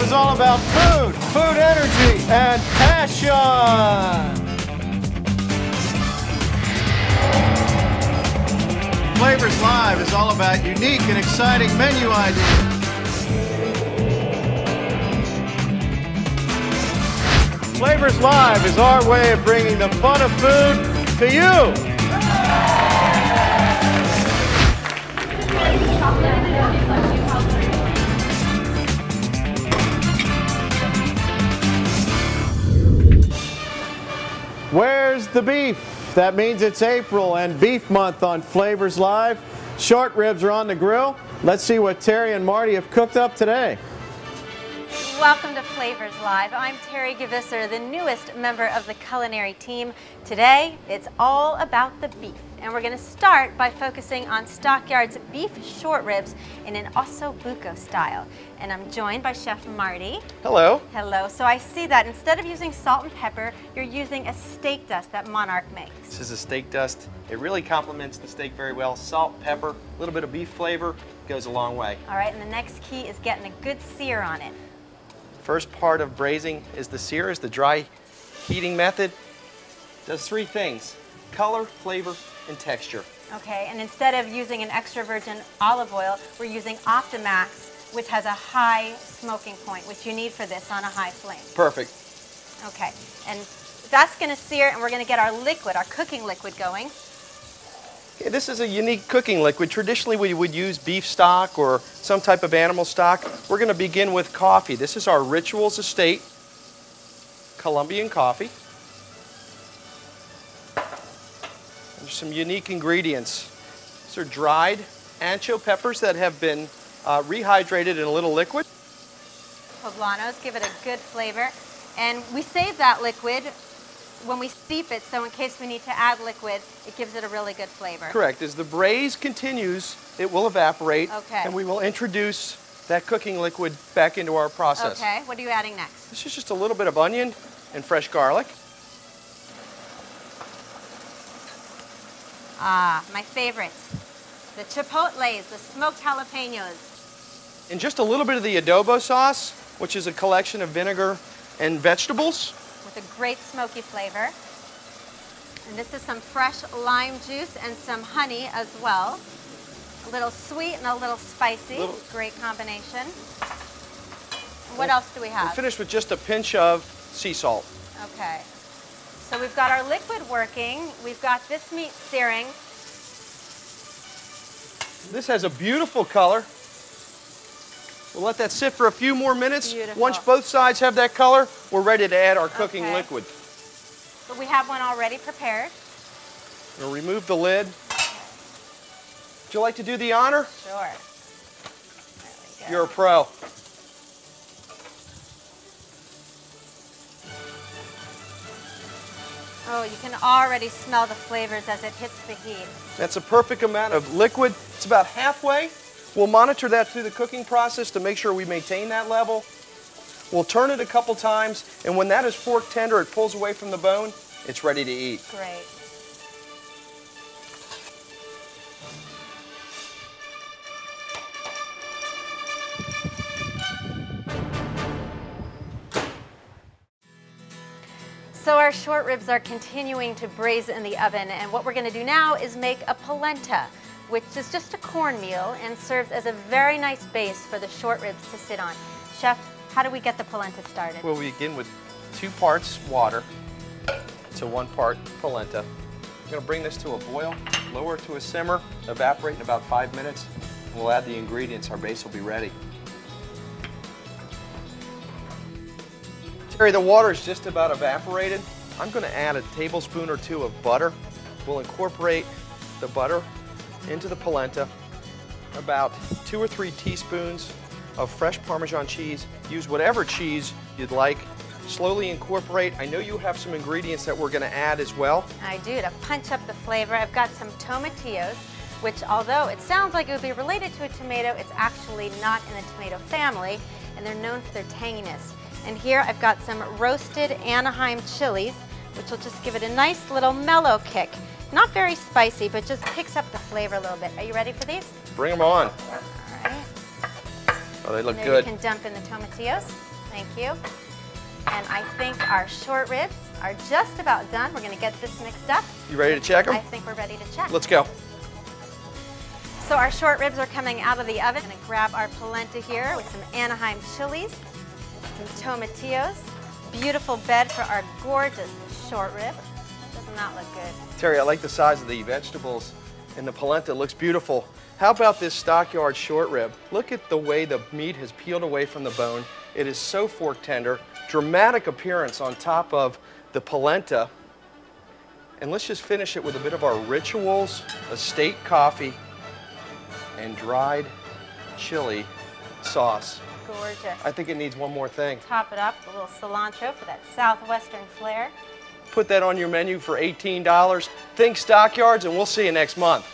is all about food, food energy, and passion. Flavors Live is all about unique and exciting menu ideas. Flavors Live is our way of bringing the fun of food to you. Where's the beef? That means it's April and beef month on Flavors Live. Short ribs are on the grill. Let's see what Terry and Marty have cooked up today. Welcome to Flavors Live. I'm Terry Gavisser, the newest member of the culinary team. Today, it's all about the beef. And we're going to start by focusing on Stockyard's beef short ribs in an osso bucco style. And I'm joined by Chef Marty. Hello. Hello. So I see that instead of using salt and pepper, you're using a steak dust that Monarch makes. This is a steak dust. It really complements the steak very well. Salt, pepper, a little bit of beef flavor goes a long way. All right, and the next key is getting a good sear on it. First part of braising is the sear, is the dry heating method. Does three things: color, flavor, and texture. Okay, and instead of using an extra virgin olive oil, we're using Optimax, which has a high smoking point, which you need for this on a high flame. Perfect. Okay, and that's going to sear, and we're going to get our liquid, our cooking liquid going. Okay, this is a unique cooking liquid. Traditionally, we would use beef stock or some type of animal stock. We're going to begin with coffee. This is our Rituals Estate Colombian coffee. There's some unique ingredients. These are dried ancho peppers that have been rehydrated in a little liquid. Poblanos give it a good flavor. And we save that liquid when we steep it, so in case we need to add liquid, it gives it a really good flavor. Correct. As the braise continues, it will evaporate, okay, and we will introduce that cooking liquid back into our process. Okay, what are you adding next? This is just a little bit of onion and fresh garlic. Ah, my favorite. The chipotles, the smoked jalapenos. And just a little bit of the adobo sauce, which is a collection of vinegar and vegetables. With a great smoky flavor. And this is some fresh lime juice and some honey as well. A little sweet and a little spicy. Great combination. And what else do we have? We'll finish with just a pinch of sea salt. Okay. So we've got our liquid working. We've got this meat searing. This has a beautiful color. We'll let that sit for a few more minutes. Beautiful. Once both sides have that color, we're ready to add our cooking liquid. But we have one already prepared. We'll remove the lid. Would you like to do the honor? Sure. There we go. You're a pro. Oh, you can already smell the flavors as it hits the heat. That's a perfect amount of liquid. It's about halfway. We'll monitor that through the cooking process to make sure we maintain that level. We'll turn it a couple times, and when that is fork tender, it pulls away from the bone, it's ready to eat. Great. So our short ribs are continuing to braise in the oven, and what we're going to do now is make a polenta, which is just a cornmeal and serves as a very nice base for the short ribs to sit on. Chef, how do we get the polenta started? Well, we begin with 2 parts water to 1 part polenta. I'm going to bring this to a boil, lower to a simmer, evaporate in about 5 minutes. We'll add the ingredients. Our base will be ready. Terry, the water is just about evaporated. I'm going to add a tablespoon or 2 of butter. We'll incorporate the butter into the polenta, about 2 or 3 teaspoons of fresh Parmesan cheese. Use whatever cheese you'd like. Slowly incorporate. I know you have some ingredients that we're going to add as well. I do, to punch up the flavor. I've got some tomatillos, which although it sounds like it would be related to a tomato, it's actually not in the tomato family, and they're known for their tanginess. And here I've got some roasted Anaheim chilies, which will just give it a nice little mellow kick. Not very spicy, but just picks up the flavor a little bit. Are you ready for these? Bring them on. All right. Oh, they look and then good. You can dump in the tomatillos. Thank you. And I think our short ribs are just about done. We're going to get this mixed up. You ready to check them? I think we're ready to check. Let's go. So our short ribs are coming out of the oven. I'm going to grab our polenta here with some Anaheim chilies, some tomatillos, beautiful bed for our gorgeous short rib. Doesn't that look good? Terry, I like the size of the vegetables and the polenta. It looks beautiful. How about this stockyard short rib? Look at the way the meat has peeled away from the bone. It is so fork tender. Dramatic appearance on top of the polenta. And let's just finish it with a bit of our Rituals estate coffee and dried chili sauce. Gorgeous. I think it needs one more thing. Top it up with a little cilantro for that southwestern flair. Put that on your menu for $18. Think Stockyards, and we'll see you next month.